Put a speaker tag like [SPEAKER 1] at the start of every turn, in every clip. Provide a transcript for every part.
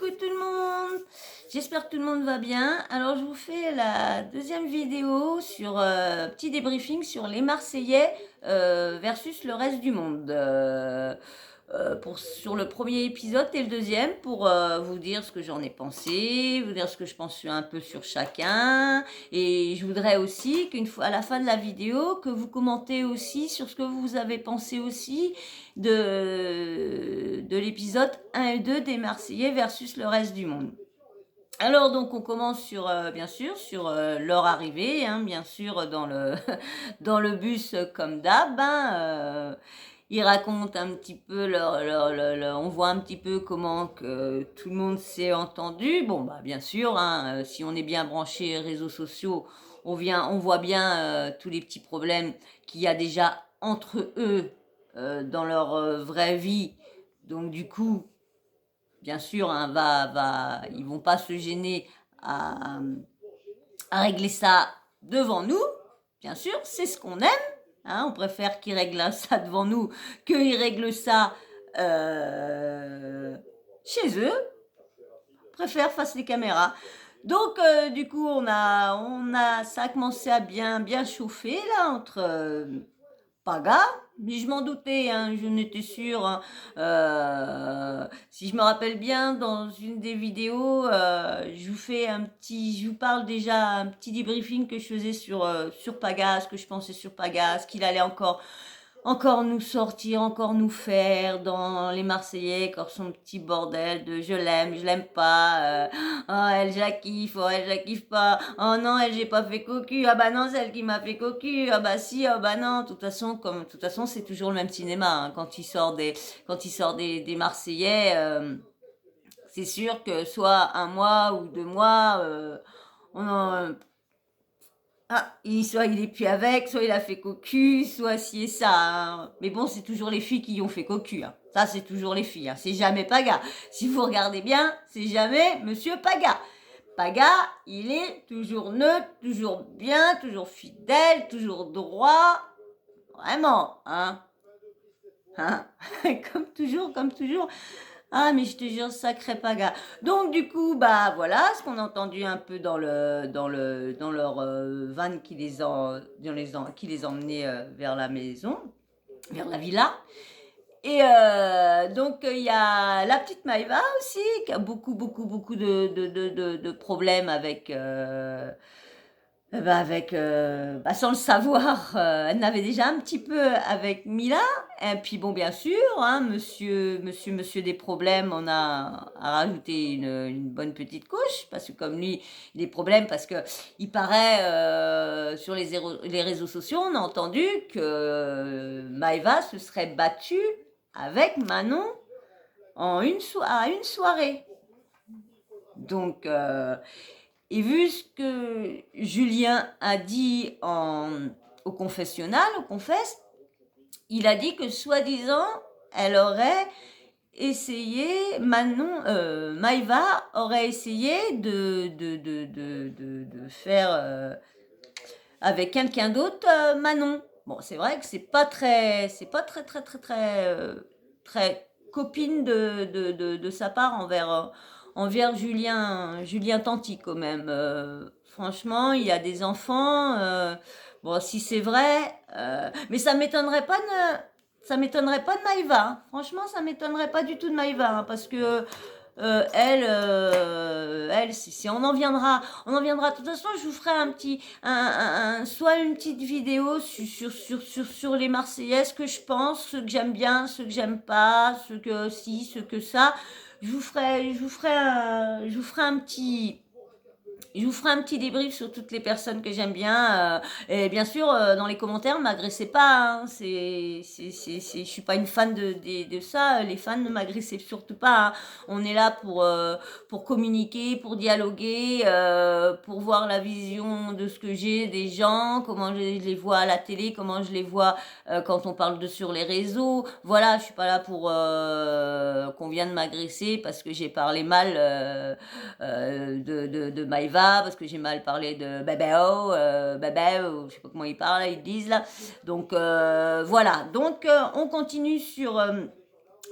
[SPEAKER 1] Coucou tout le monde, j'espère que tout le monde va bien. Alors je vous fais la deuxième vidéo sur petit débriefing sur les Marseillais versus le reste du monde. Sur le premier épisode et le deuxième pour vous dire ce que j'en ai pensé, vous dire ce que je pense un peu sur chacun. Et je voudrais aussi qu'une fois à la fin de la vidéo, que vous commentez aussi sur ce que vous avez pensé aussi de l'épisode 1 et 2 des Marseillais versus le reste du monde. Alors donc on commence sur bien sûr sur leur arrivée, hein, bien sûr dans le dans le bus comme d'hab. Ils racontent un petit peu on voit un petit peu comment que tout le monde s'est entendu. Bon bah bien sûr, hein, si on est bien branché réseaux sociaux, on voit bien tous les petits problèmes qu'il y a déjà entre eux dans leur vraie vie. Donc du coup, bien sûr, hein, ils vont pas se gêner à, à régler ça devant nous. Bien sûr, c'est ce qu'on aime. Hein, on préfère qu'ils règlent ça devant nous qu'ils règlent ça chez eux. On préfère face les caméras. Donc, du coup, ça a commencé à bien chauffer là entre Paga, mais je m'en doutais, hein, je n'étais sûre. Hein. Si je me rappelle bien, dans une des vidéos, je vous parle déjà un petit débriefing que je faisais sur Paga, ce que je pensais sur Paga, ce qu'il allait encore nous sortir, encore nous faire dans les Marseillais, encore son petit bordel de je l'aime pas, oh elle je la kiffe, oh elle je la kiffe pas, oh non elle j'ai pas fait cocu, ah bah non c'est elle qui m'a fait cocu, ah bah si, ah bah non, de toute façon c'est toujours le même cinéma, hein, quand il sort des Marseillais, c'est sûr que soit un mois ou 2 mois, on en, soit il est plus avec, soit il a fait cocu, soit ci et ça. Hein. Mais bon, c'est toujours les filles qui y ont fait cocu. Hein. Ça, c'est toujours les filles. Hein. C'est jamais Paga. Si vous regardez bien, c'est jamais Monsieur Paga. Paga, il est toujours neutre, toujours bien, toujours fidèle, toujours droit. Vraiment, hein. Hein. Comme toujours, comme toujours. Ah, mais je te jure, sacré Paga. Donc, du coup, bah voilà, ce qu'on a entendu un peu dans leur van qui les emmenait vers la maison, vers la villa. Et donc, il y a la petite Maïva aussi, qui a beaucoup de problèmes sans le savoir, elle n'avait déjà un petit peu avec Mila. Et puis bon, bien sûr, hein, monsieur des problèmes, on a rajouté une bonne petite couche, parce que comme lui, des problèmes, parce que il paraît, sur les réseaux sociaux, on a entendu que Maëva se serait battue avec Manon à une soirée. Donc, et vu ce que Julien a dit au confessionnal, au confesse, il a dit que soi-disant, elle aurait essayé, Maïva aurait essayé de faire avec quelqu'un d'autre Manon. Bon, c'est vrai que c'est pas très très copine de sa part envers Julien Tanti quand même. Franchement, il y a des enfants. Bon, si c'est vrai, mais ça m'étonnerait pas de Maïva. Hein. Franchement, ça m'étonnerait pas du tout de Maïva, hein, parce que elle, si on en viendra. De toute façon, je vous ferai soit une petite vidéo sur les Marseillais, ce que je pense, ce que j'aime bien, ce que j'aime pas, ce que si, ce que ça. Je vous ferai un petit débrief sur toutes les personnes que j'aime bien. Et bien sûr, dans les commentaires, ne m'agressez pas. Hein. Je suis pas une fan de ça. Les fans ne m'agressez surtout pas. Hein. On est là pour communiquer, pour dialoguer, pour voir la vision de ce que j'ai des gens, comment je les vois à la télé, comment je les vois quand on parle sur les réseaux. Voilà, je suis pas là pour qu'on vienne m'agresser parce que j'ai parlé mal de Maïva, parce que j'ai mal parlé de Bébéo, je sais pas comment ils disent là. Donc voilà, donc on continue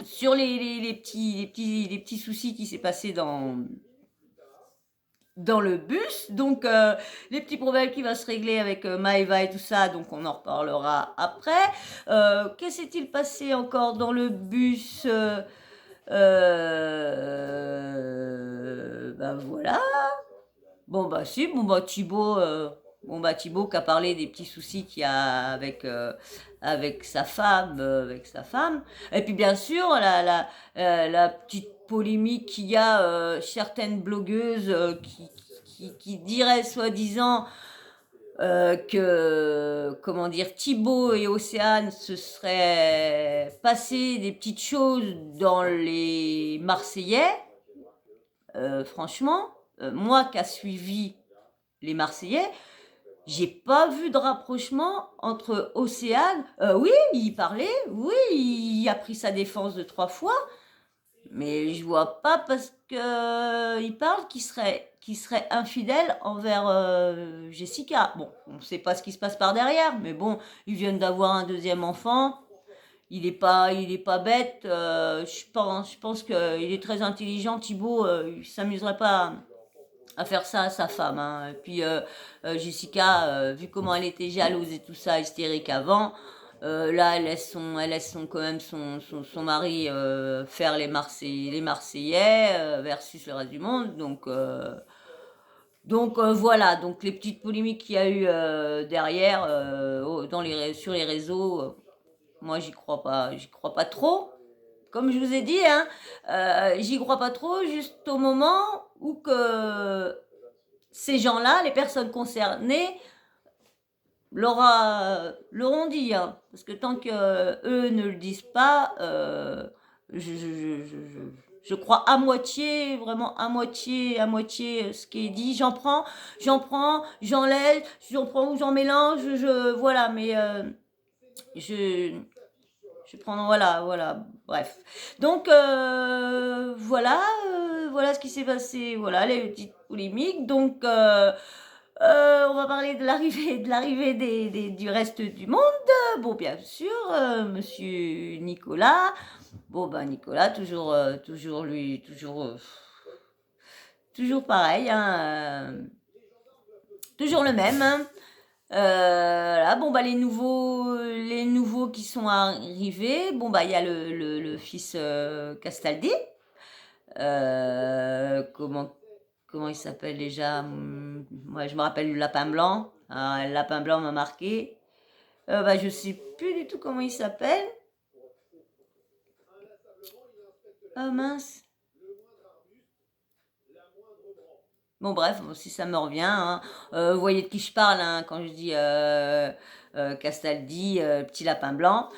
[SPEAKER 1] sur les petits soucis qui s'est passé dans le bus. Donc, les petits problèmes qui vont se régler avec Maëva et tout ça, donc on en reparlera après. Qu'est-ce s'est-il passé encore dans le bus ben voilà. Bon bah si, bon bah Thibaut qui a parlé des petits soucis qu'il y a avec avec sa femme. Et puis bien sûr la petite polémique qu'il y a certaines blogueuses qui diraient soi-disant que, comment dire, Thibaut et Océane se seraient passé des petites choses dans les Marseillais. Franchement, moi qui a suivi les Marseillais, j'ai pas vu de rapprochement entre Océane. Oui, il parlait, oui, il a pris sa défense de 3 fois, mais je vois pas parce que il parle qu'il serait infidèle envers Jessica. Bon, on sait pas ce qui se passe par derrière, mais bon, ils viennent d'avoir un deuxième enfant. Il est pas bête. Je pense qu'il est très intelligent. Thibaut, il s'amuserait pas à faire ça à sa femme, hein. Et puis Jessica, vu comment elle était jalouse et tout ça, hystérique avant, là elle laisse quand même son mari faire les Marseillais versus le reste du monde. Donc voilà, donc les petites polémiques qu'il y a eu derrière sur les réseaux, moi j'y crois pas trop. Comme je vous ai dit, hein, j'y crois pas trop, juste au moment où que ces gens-là, les personnes concernées, l'auront dit, hein. Parce que tant que eux ne le disent pas, je, je, je, je, je crois à moitié, vraiment à moitié ce qui est dit. J'enlève, j'en prends ou j'en mélange, voilà, mais je, je prends, voilà, bref. Donc, voilà ce qui s'est passé, voilà, les petites polémiques. Donc, on va parler de l'arrivée du reste du monde. Bon, bien sûr, monsieur Nicolas. Bon, ben, Nicolas, toujours pareil, hein, toujours le même, hein. Là, bon, bah, les nouveaux qui sont arrivés, bon, bah, il y a le fils Castaldi. Comment il s'appelle déjà? Moi, je me rappelle le lapin blanc. Ah, le lapin blanc m'a marqué. Bah, je sais plus du tout comment il s'appelle. Ah mince. Bon, bref, si ça me revient, hein. Vous voyez de qui je parle, hein, quand je dis Castaldi, petit lapin blanc.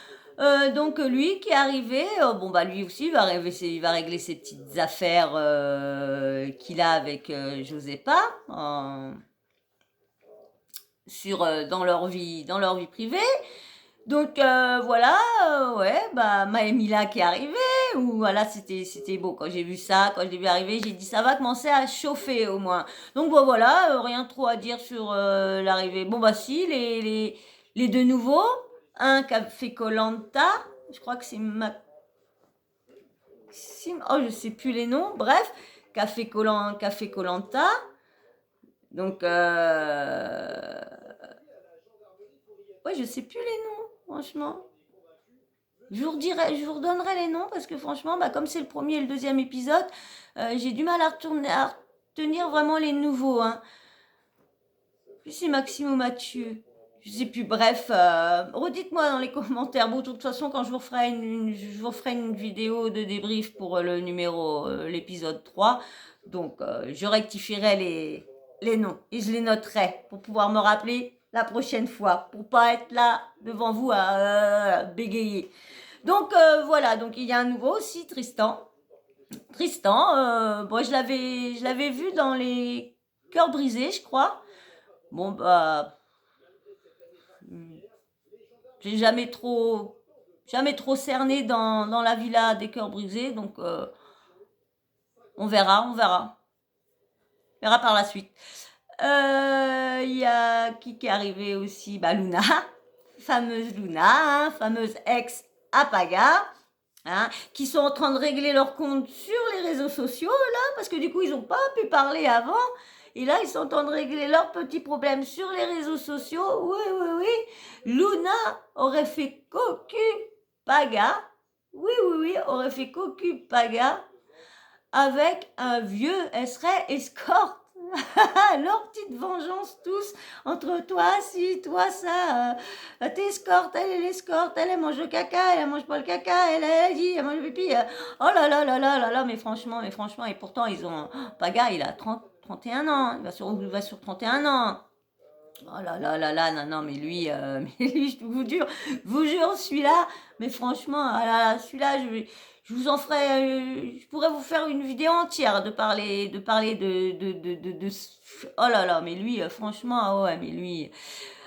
[SPEAKER 1] Donc lui qui est arrivé, bon bah lui aussi il va régler ses petites affaires qu'il a avec Josépa dans leur vie privée. Donc voilà, ouais, bah Maëmila qui est arrivée, ou voilà, c'était beau quand j'ai vu ça, quand je l'ai vu arriver, j'ai dit ça va commencer à chauffer au moins. Donc bon, voilà, rien trop à dire sur l'arrivée. Bon bah si, les deux nouveaux, un qui a fait Colanta, je crois que c'est Maxime, oh je sais plus les noms, bref, qui a fait Colanta. Donc ouais, je sais plus les noms, franchement. Je vous redonnerai les noms parce que franchement, bah, comme c'est le premier et le deuxième épisode, j'ai du mal à retenir vraiment les nouveaux, hein. Puis c'est Maxime ou Mathieu. Je sais plus. Bref, redites-moi dans les commentaires. Bon, de toute façon, quand je vous ferai une vidéo de débrief pour l'épisode 3. Donc, je rectifierai les noms et je les noterai pour pouvoir me rappeler la prochaine fois, pour pas être là devant vous à bégayer. Donc voilà, donc il y a un nouveau aussi, Tristan. Tristan, bon, je l'avais vu dans les Cœurs brisés, je crois. Bon bah, j'ai jamais trop cerné dans la villa des Cœurs brisés, donc on verra, on verra, on verra par la suite. Il y a qui est arrivé aussi, bah Luna, fameuse Luna, hein, fameuse ex Apaga. hein, qui sont en train de régler leur compte sur les réseaux sociaux, là, parce que du coup, ils n'ont pas pu parler avant. Et là, ils sont en train de régler leurs petits problèmes sur les réseaux sociaux. Oui, oui, oui. Luna aurait fait cocu paga. Oui, oui, oui, aurait fait cocu paga avec un vieux, elle serait escorte. Leur petite vengeance tous entre toi, si, toi, ça. T'escorte, elle l'escorte, elle mange le caca, elle mange pas le caca, elle dit, elle mange le pipi. Oh là là là là là là, mais franchement, et pourtant ils ont. Paga, il a 31 ans, il va sur 31 ans. Oh là là là là, non, non, mais lui, mais lui, je vous jure, celui-là, mais franchement, ah là là, celui-là, je vous en ferai, je pourrais vous faire une vidéo entière oh là là, mais lui, franchement, ah ouais, mais lui.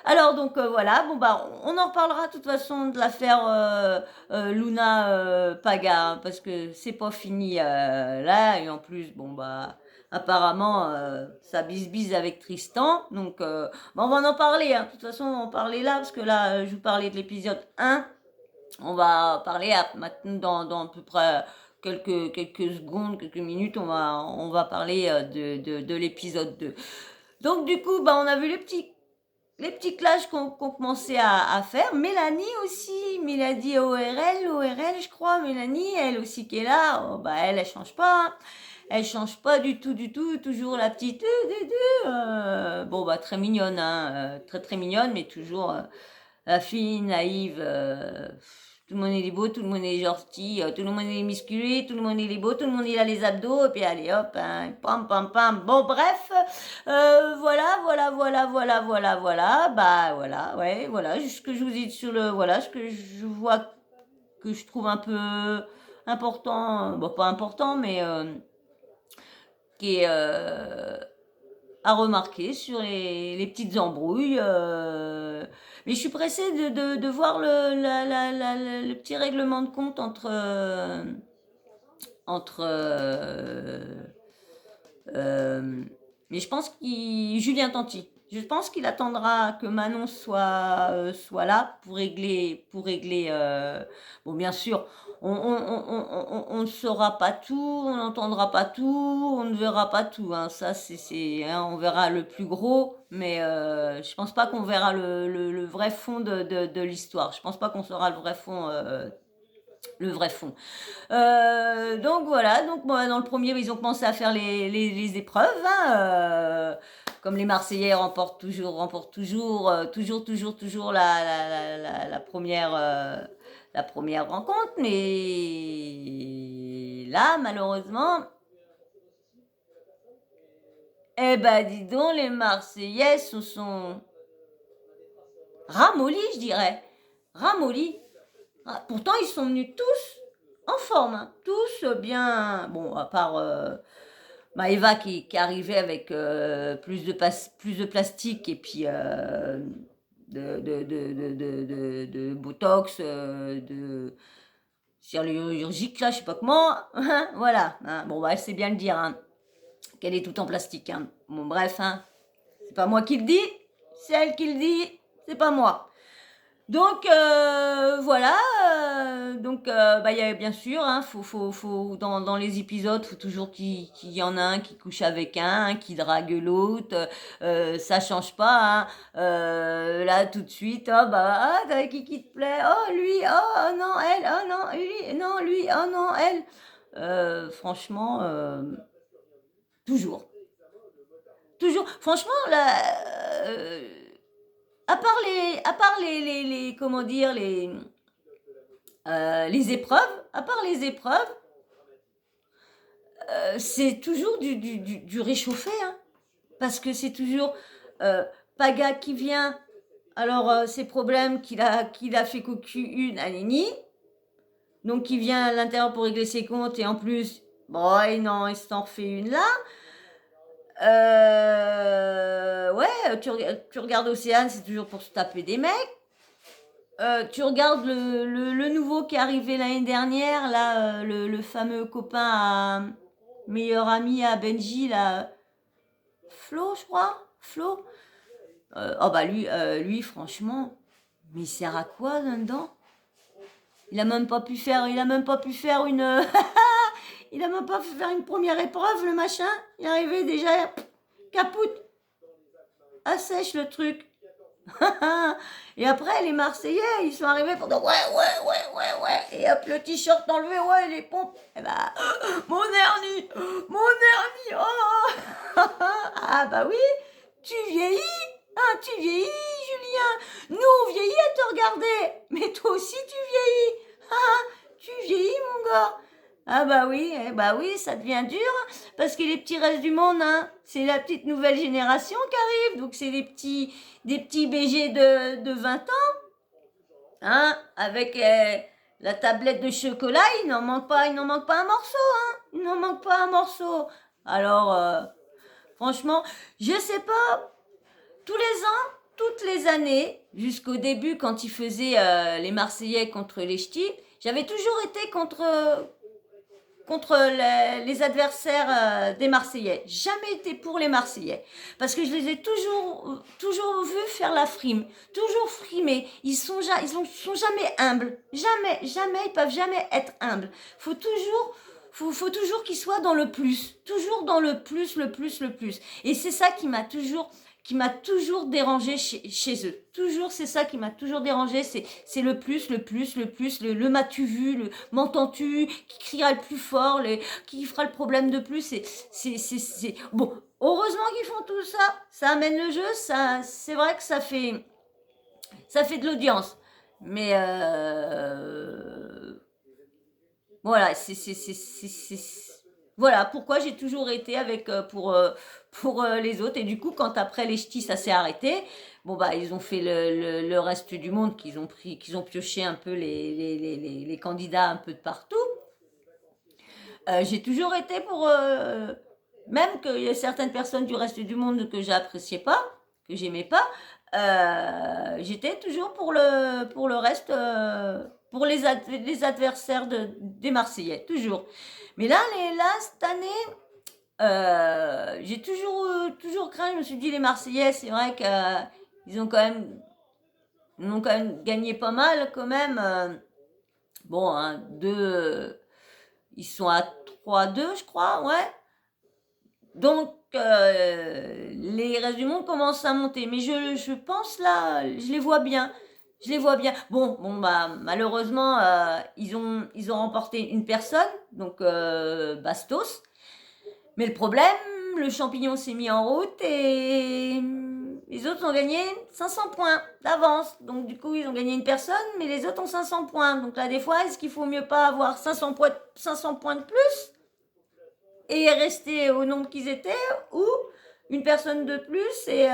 [SPEAKER 1] Alors donc voilà, bon bah on en reparlera de toute façon de l'affaire Luna Paga, hein, parce que c'est pas fini là, et en plus, bon bah. Apparemment, ça bise avec Tristan. Donc, on va en parler. Hein. De toute façon, on va en parler là, parce que là, je vous parlais de l'épisode 1. On va parler maintenant dans à peu près quelques secondes, quelques minutes. On va parler de l'épisode 2. Donc, du coup, bah, on a vu les petits clashs qu'on commençait à faire. Mélanie aussi, Mélanie ORL, je crois. Mélanie, elle aussi qui est là. Oh, bah, elle change pas. Hein. Elle change pas du tout, toujours la petite, bon bah très mignonne, hein, très très mignonne, mais toujours la fille naïve, tout le monde est beau, tout le monde est gentil, tout le monde est musclé, tout le monde est beau, tout le monde il a les abdos, et puis allez hop, hein, pam pam pam, bon bref, voilà, bah voilà, ouais, voilà, ce que je vous dis sur le, voilà, ce que je vois, que je trouve un peu important, bon pas important, mais qui est à remarquer sur les petites embrouilles. Mais je suis pressée de voir le petit règlement de compte entre euh, mais je pense qu'il Julien Tanti. Je pense qu'il attendra que Manon soit là pour régler. Bon, bien sûr, on ne saura pas tout, on n'entendra pas tout, on ne verra pas tout. Hein. Ça, hein, on verra le plus gros, mais je pense pas qu'on verra le vrai fond de l'histoire. Je pense pas qu'on saura le vrai fond. Donc voilà, donc bon, dans le premier, ils ont commencé à faire les épreuves. Hein, comme les Marseillais remportent toujours la première rencontre. Mais là, malheureusement, eh ben dis donc, les Marseillais se sont ramollis, je dirais. Ramollis. Ah, pourtant, ils sont venus tous en forme, hein, tous bien. Bon, à part Maëva qui arrivait avec plus de plastique et puis de botox, de chirurgique, là, je sais pas comment. Voilà. Hein. Bon, bah, elle sait bien le dire, hein, qu'elle est tout en plastique. Hein. Bon, bref, hein, c'est pas moi qui le dis, c'est elle qui le dit, c'est pas moi. Donc voilà, donc bah, y a, bien sûr, hein, faut dans les épisodes, faut toujours qu'il y en a un qui couche avec un qui drague l'autre, ça change pas. Hein. Là tout de suite, oh bah t'as qui te plaît, oh lui, oh non elle, oh non lui, non lui, oh non elle. Franchement, toujours. Franchement là. À part comment dire, les épreuves, à part les épreuves, c'est toujours du réchauffé, hein, parce que c'est toujours Paga qui vient, alors ses problèmes qu'il a fait cocu une à Nini, donc il vient à l'intérieur pour régler ses comptes, et en plus, bon, non, il s'en refait une là. Ouais, tu regardes Océane, c'est toujours pour se taper des mecs. Tu regardes le nouveau qui est arrivé l'année dernière, là, le fameux copain meilleur ami à Benji, là, Flo, je crois, Flo. Oh bah lui, franchement, mais il sert à quoi là-dedans? Il a même pas pu faire une... il a même pas pu faire une première épreuve, le machin. Il est arrivé déjà, capoute, assèche le truc. Et après, les Marseillais, ils sont arrivés pour dire ouais. Et hop, le t-shirt enlevé, ouais, les pompes. Et bah, mon hernie, oh. Ah bah oui, tu vieillis, hein, Julien. Nous, on vieillit à te regarder, mais toi aussi, tu vieillis. Tu vieillis, mon gars. Ah bah oui, ça devient dur, parce que les petits restes du monde, hein, c'est la petite nouvelle génération qui arrive, donc c'est des petits BG de 20 ans, hein, avec la tablette de chocolat, il n'en manque pas un morceau, hein, il n'en manque pas un morceau. Alors, franchement, je sais pas, tous les ans, toutes les années, jusqu'au début quand ils faisaient les Marseillais contre les Ch'tis, j'avais toujours été contre les adversaires des Marseillais. Jamais été pour les Marseillais. Parce que je les ai toujours vus faire la frime. Toujours frimer. Ils sont jamais humbles. Jamais, ils peuvent jamais être humbles. Faut toujours qu'ils soient dans le plus. Toujours dans le plus. Et c'est ça qui m'a toujours dérangé chez eux. Toujours, c'est ça qui m'a toujours dérangé, c'est le plus, le m'as-tu vu, le m'entends-tu, qui criera le plus fort, qui fera le problème de plus, c'est... Bon, heureusement qu'ils font tout ça, ça amène le jeu, c'est vrai que ça fait de l'audience. Mais voilà, voilà pourquoi j'ai toujours été avec pour les autres. Et du coup, quand après les ch'tis, ça s'est arrêté, bon bah ils ont fait le reste du monde, qu'ils ont pioché un peu les candidats un peu de partout. J'ai toujours été pour même qu'il y a certaines personnes du reste du monde que j'appréciais pas, que j'aimais pas, j'étais toujours pour le reste, pour les adversaires des Marseillais, toujours. Mais là, cette année, j'ai toujours craint. Je me suis dit, les Marseillais, c'est vrai qu'ils ont quand même gagné pas mal, quand même. Bon, hein, ils sont à 3-2, je crois, ouais. Donc, les restes du monde commencent à monter. Mais je pense là, je les vois bien. Bon, bah, malheureusement, ils ont remporté une personne, donc Bastos. Mais le problème, le champignon s'est mis en route et les autres ont gagné 500 points d'avance. Donc du coup, ils ont gagné une personne, mais les autres ont 500 points. Donc là, des fois, est-ce qu'il faut mieux pas avoir 500 points de plus et rester au nombre qu'ils étaient, ou une personne de plus et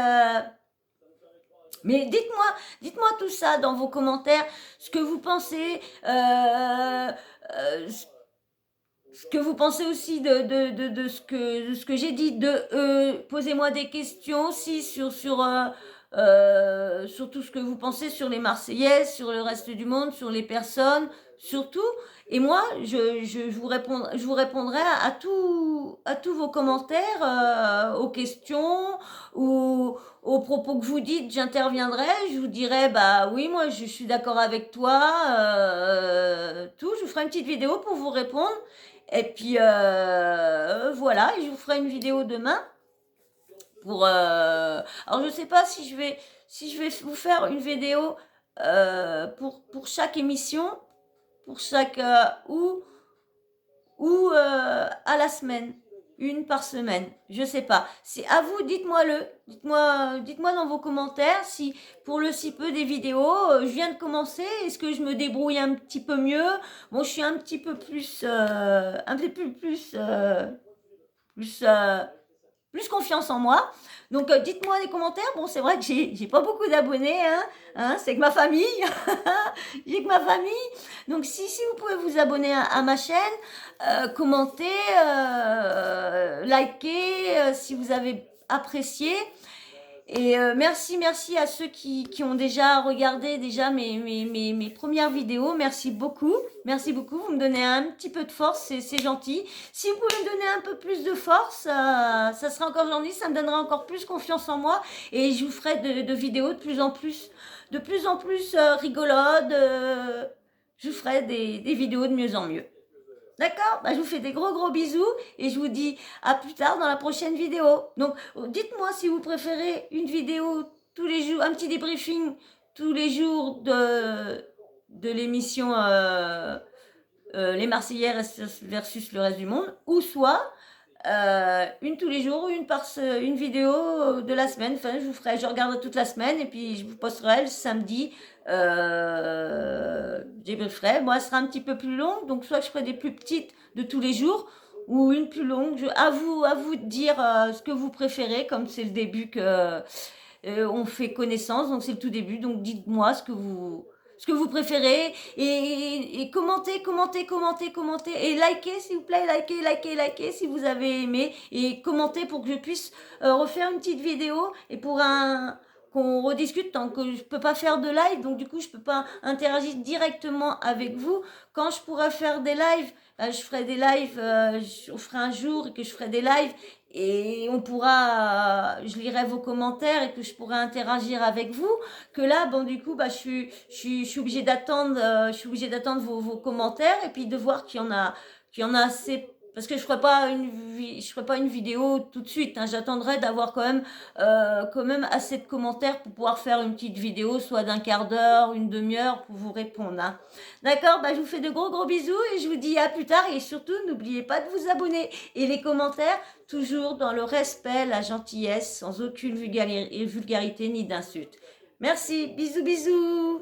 [SPEAKER 1] mais dites-moi tout ça dans vos commentaires, ce que vous pensez, ce que vous pensez aussi de ce que j'ai dit, posez-moi des questions aussi sur tout ce que vous pensez sur les Marseillais, sur le reste du monde, sur les personnes, surtout. Et moi, je vous répondrai à tous vos commentaires, aux questions ou aux propos que vous dites. J'interviendrai, je vous dirai, bah oui, moi je suis d'accord avec toi, tout. Je vous ferai une petite vidéo pour vous répondre. Et puis voilà, je vous ferai une vidéo demain pour. Alors je sais pas si je vais vous faire une vidéo pour chaque émission, pour chaque ou à la semaine, une par semaine, je sais pas. C'est à vous, dites-moi-le. Dites-moi dans vos commentaires si pour le si peu des vidéos, je viens de commencer, est-ce que je me débrouille un petit peu mieux? Bon, je suis un petit peu plus plus confiance en moi. Donc dites-moi des commentaires. Bon, c'est vrai que j'ai pas beaucoup d'abonnés, hein, c'est que ma famille. J'ai que ma famille. Donc si vous pouvez vous abonner à ma chaîne, commenter, liker si vous avez apprécié. Et merci à ceux qui ont déjà regardé mes premières vidéos. Merci beaucoup, vous me donnez un petit peu de force, c'est gentil. Si vous pouvez me donner un peu plus de force, ça sera encore gentil, ça me donnera encore plus confiance en moi. Et je vous ferai de vidéos de plus en plus rigolotes, je vous ferai des vidéos de mieux en mieux. D'accord? Bah, je vous fais des gros bisous et je vous dis à plus tard dans la prochaine vidéo. Donc, dites-moi si vous préférez une vidéo tous les jours, un petit débriefing tous les jours de l'émission Les Marseillais versus le reste du monde, ou soit une tous les jours ou une vidéo de la semaine. Enfin, je regarderai toute la semaine et puis je vous posterai le samedi. Débrieferai. Moi, elle sera un petit peu plus longue, donc soit je ferai des plus petites de tous les jours ou une plus longue. À vous de dire ce que vous préférez, comme c'est le début que on fait connaissance, donc c'est le tout début. Donc dites-moi ce que vous préférez et commentez et likez s'il vous plaît, likez si vous avez aimé et commentez pour que je puisse refaire une petite vidéo et pour qu'on rediscute tant que je peux pas faire de live, donc du coup je peux pas interagir directement avec vous. Quand je pourrai faire des lives, je ferai des lives, je ferai un jour que je ferai des lives et je lirai vos commentaires et que je pourrai interagir avec vous. Que là, bon, du coup, bah, je suis obligée d'attendre, vos commentaires et puis de voir qu'il y en a assez. Parce que je ferai pas une vidéo tout de suite. Hein. J'attendrai d'avoir quand même assez de commentaires pour pouvoir faire une petite vidéo, soit d'un quart d'heure, une demi-heure pour vous répondre. Hein. D'accord, bah, je vous fais de gros bisous et je vous dis à plus tard. Et surtout, n'oubliez pas de vous abonner. Et les commentaires, toujours dans le respect, la gentillesse, sans aucune vulgarité ni d'insulte. Merci, bisous.